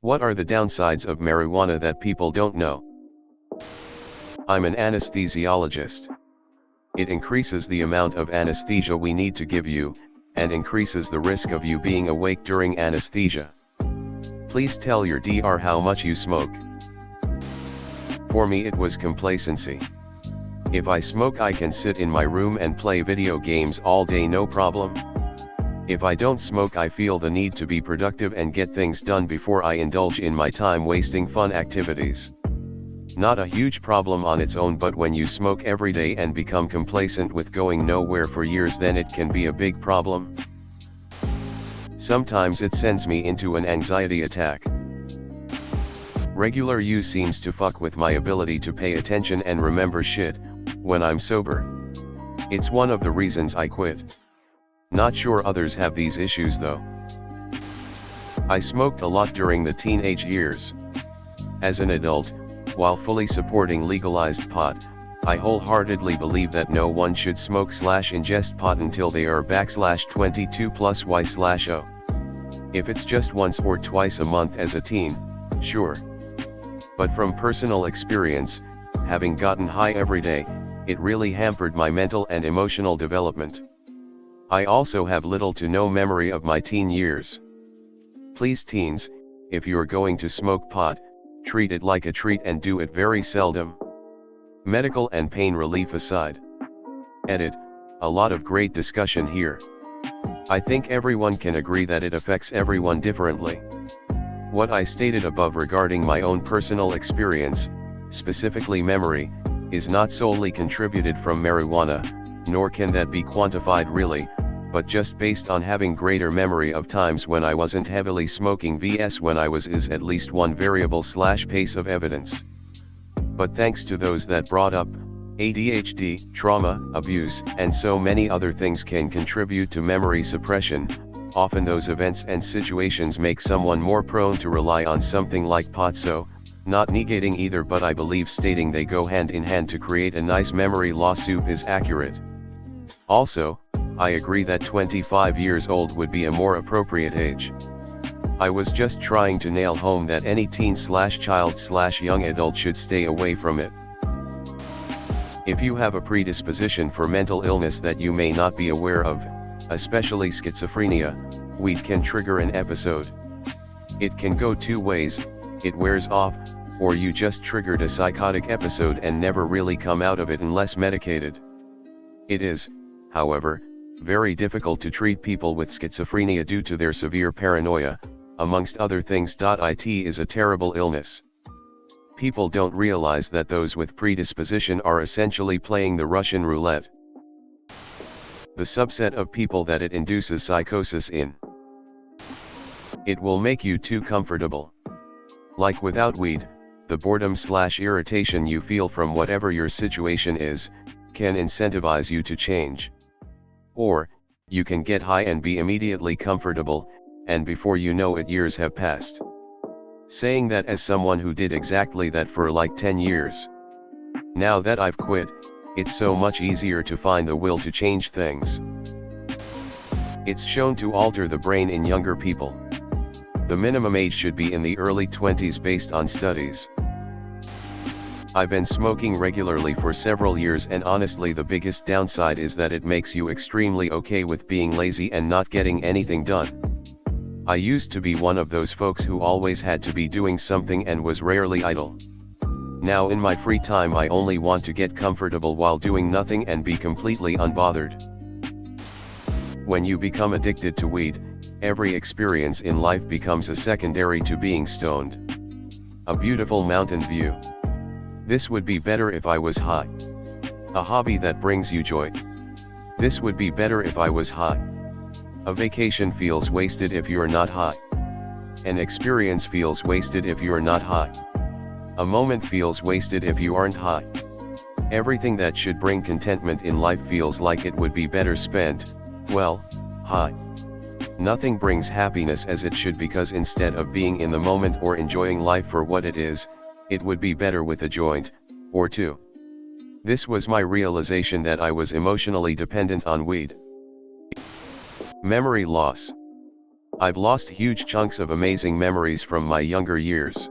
What are the downsides of marijuana that people don't know? I'm an anesthesiologist. It increases the amount of anesthesia we need to give you, and increases the risk of you being awake during anesthesia. Please tell your DR how much you smoke. For me it was complacency. If I smoke I can sit in my room and play video games all day no problem. If I don't smoke I feel the need to be productive and get things done before I indulge in my time-wasting fun activities. Not a huge problem on its own, but when you smoke every day and become complacent with going nowhere for years, then it can be a big problem. Sometimes it sends me into an anxiety attack. Regular use seems to fuck with my ability to pay attention and remember shit when I'm sober. It's one of the reasons I quit. Not sure others have these issues though. I smoked a lot during the teenage years. As an adult, while fully supporting legalized pot, I wholeheartedly believe that no one should smoke/ingest pot until they are /22+Y/0. If it's just once or twice a month as a teen, sure. But from personal experience, having gotten high every day, it really hampered my mental and emotional development. I also have little to no memory of my teen years. Please teens, if you're going to smoke pot, treat it like a treat and do it very seldom. Medical and pain relief aside. Edit, a lot of great discussion here. I think everyone can agree that it affects everyone differently. What I stated above regarding my own personal experience, specifically memory, is not solely contributed from marijuana, nor can that be quantified really, but just based on having greater memory of times when I wasn't heavily smoking vs when I was is at least one variable/pace of evidence. But thanks to those that brought up, ADHD, trauma, abuse, and so many other things can contribute to memory suppression. Often those events and situations make someone more prone to rely on something like pot, so, not negating either, but I believe stating they go hand in hand to create a nice memory loss soup is accurate. Also, I agree that 25 years old would be a more appropriate age. I was just trying to nail home that any teen/child/young adult should stay away from it. If you have a predisposition for mental illness that you may not be aware of, especially schizophrenia, weed can trigger an episode. It can go two ways: it wears off, or you just triggered a psychotic episode and never really come out of it unless medicated. It is, however, very difficult to treat people with schizophrenia due to their severe paranoia, amongst other things. It is a terrible illness. People don't realize that those with predisposition are essentially playing the Russian roulette. The subset of people that it induces psychosis in. It will make you too comfortable. Like without weed, the boredom/irritation you feel from whatever your situation is, can incentivize you to change. Or, you can get high and be immediately comfortable, and before you know it years have passed. Saying that as someone who did exactly that for like 10 years. Now that I've quit, it's so much easier to find the will to change things. It's shown to alter the brain in younger people. The minimum age should be in the early 20s based on studies. I've been smoking regularly for several years, and honestly the biggest downside is that it makes you extremely okay with being lazy and not getting anything done. I used to be one of those folks who always had to be doing something and was rarely idle. Now in my free time I only want to get comfortable while doing nothing and be completely unbothered. When you become addicted to weed, every experience in life becomes a secondary to being stoned. A beautiful mountain view. This would be better if I was high. A hobby that brings you joy. This would be better if I was high. A vacation feels wasted if you're not high. An experience feels wasted if you're not high. A moment feels wasted if you aren't high. Everything that should bring contentment in life feels like it would be better spent, well, high. Nothing brings happiness as it should, because instead of being in the moment or enjoying life for what it is, it would be better with a joint, or two. This was my realization that I was emotionally dependent on weed. Memory loss. I've lost huge chunks of amazing memories from my younger years.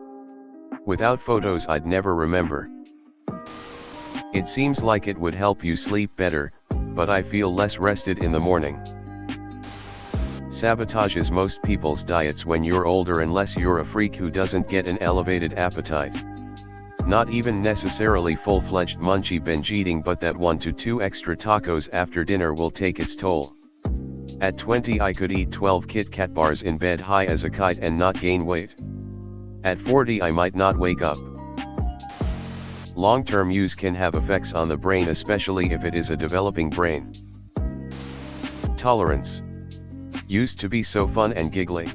Without photos I'd never remember. It seems like it would help you sleep better, but I feel less rested in the morning. Sabotages most people's diets when you're older unless you're a freak who doesn't get an elevated appetite. Not even necessarily full-fledged munchy binge eating, but that 1 to 2 extra tacos after dinner will take its toll. At 20 I could eat 12 Kit Kat bars in bed high as a kite and not gain weight. At 40 I might not wake up. Long-term use can have effects on the brain, especially if it is a developing brain. Tolerance. Used to be so fun and giggly.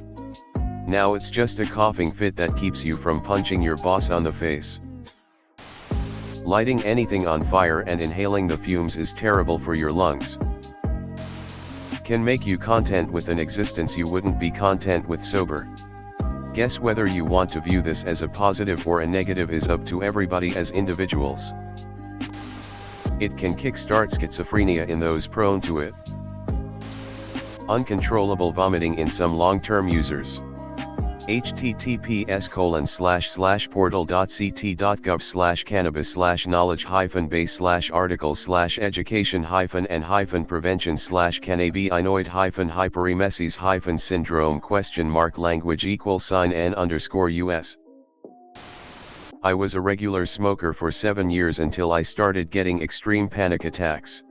Now it's just a coughing fit that keeps you from punching your boss on the face. Lighting anything on fire and inhaling the fumes is terrible for your lungs. Can make you content with an existence you wouldn't be content with sober. Guess whether you want to view this as a positive or a negative is up to everybody as individuals. It can kickstart schizophrenia in those prone to it. Uncontrollable vomiting in some long-term users. https://portal.ct.gov/cannabis/articles/education-and-hyphen-base/articles/cannabis-n_us. I was a regular smoker for 7 years until I started getting extreme panic attacks.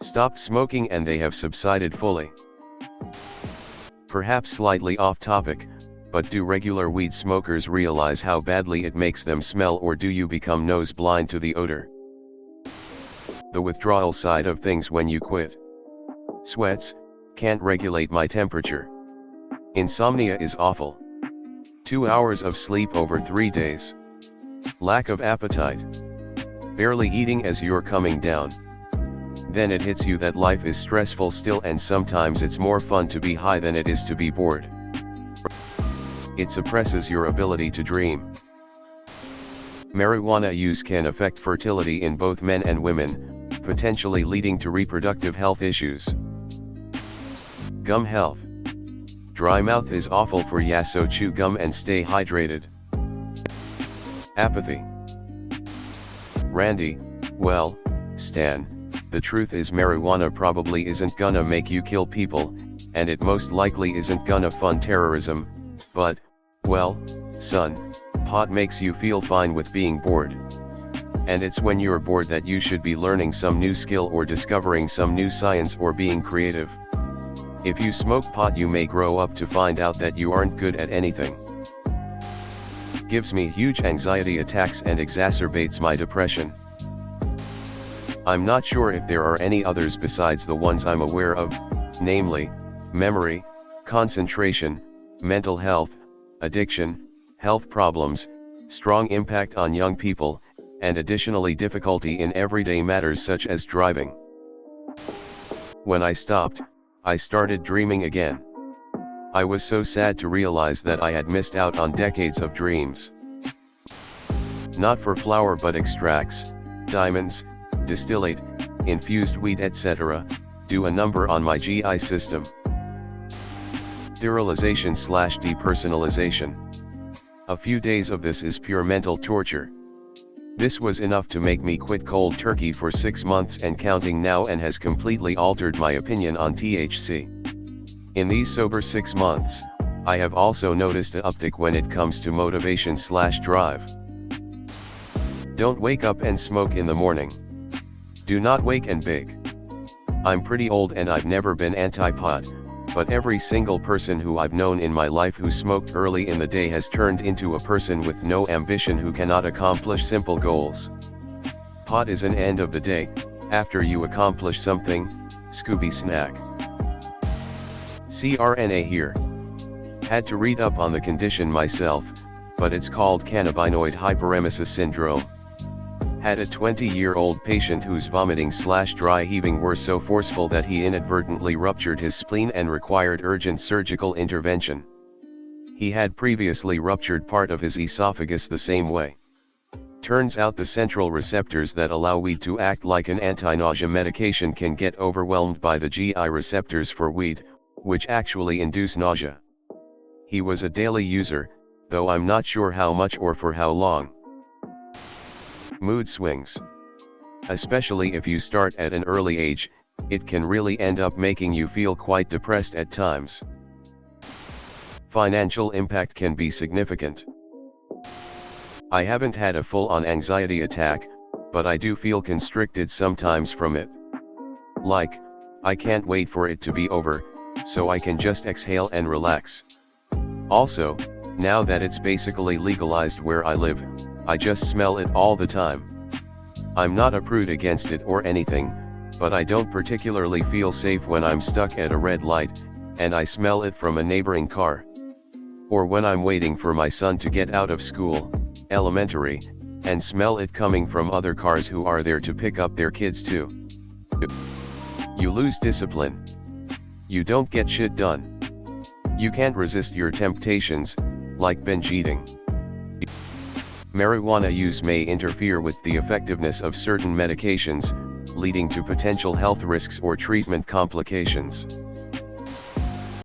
Stopped smoking and they have subsided fully. Perhaps slightly off topic, but do regular weed smokers realize how badly it makes them smell, or do you become nose blind to the odor? The withdrawal side of things when you quit. Sweats, can't regulate my temperature. Insomnia is awful. 2 hours of sleep over 3 days. Lack of appetite. Barely eating as you're coming down. Then it hits you that life is stressful still, and sometimes it's more fun to be high than it is to be bored. It suppresses your ability to dream. Marijuana use can affect fertility in both men and women, potentially leading to reproductive health issues. Gum health. Dry mouth is awful for ya, so chew gum and stay hydrated. Apathy. Randy, well, Stan, the truth is marijuana probably isn't gonna make you kill people, and it most likely isn't gonna fund terrorism, but, well, son, pot makes you feel fine with being bored. And it's when you're bored that you should be learning some new skill or discovering some new science or being creative. If you smoke pot you may grow up to find out that you aren't good at anything. Gives me huge anxiety attacks and exacerbates my depression. I'm not sure if there are any others besides the ones I'm aware of, namely, memory, concentration, mental health, addiction, health problems, strong impact on young people, and additionally difficulty in everyday matters such as driving. When I stopped, I started dreaming again. I was so sad to realize that I had missed out on decades of dreams. Not for flower but extracts, diamonds, distillate, infused weed etc., do a number on my GI system. Derealization/depersonalization. A few days of this is pure mental torture. This was enough to make me quit cold turkey for 6 months and counting now, and has completely altered my opinion on THC. In these sober 6 months, I have also noticed an uptick when it comes to motivation/drive. Don't wake up and smoke in the morning. Do not wake and bake. I'm pretty old and I've never been anti-pot, but every single person who I've known in my life who smoked early in the day has turned into a person with no ambition who cannot accomplish simple goals. Pot is an end of the day, after you accomplish something, Scooby snack. CRNA here. Had to read up on the condition myself, but it's called cannabinoid hyperemesis syndrome. Had a 20-year-old patient whose vomiting/dry heaving were so forceful that he inadvertently ruptured his spleen and required urgent surgical intervention. He had previously ruptured part of his esophagus the same way. Turns out the central receptors that allow weed to act like an anti-nausea medication can get overwhelmed by the GI receptors for weed, which actually induce nausea. He was a daily user, though I'm not sure how much or for how long. Mood swings. Especially if you start at an early age, it can really end up making you feel quite depressed at times. Financial impact can be significant. I haven't had a full-on anxiety attack, but I do feel constricted sometimes from it. Like, I can't wait for it to be over, so I can just exhale and relax. Also, now that it's basically legalized where I live, I just smell it all the time. I'm not a prude against it or anything, but I don't particularly feel safe when I'm stuck at a red light, and I smell it from a neighboring car. Or when I'm waiting for my son to get out of school, elementary, and smell it coming from other cars who are there to pick up their kids too. You lose discipline. You don't get shit done. You can't resist your temptations, like binge eating. Marijuana use may interfere with the effectiveness of certain medications, leading to potential health risks or treatment complications.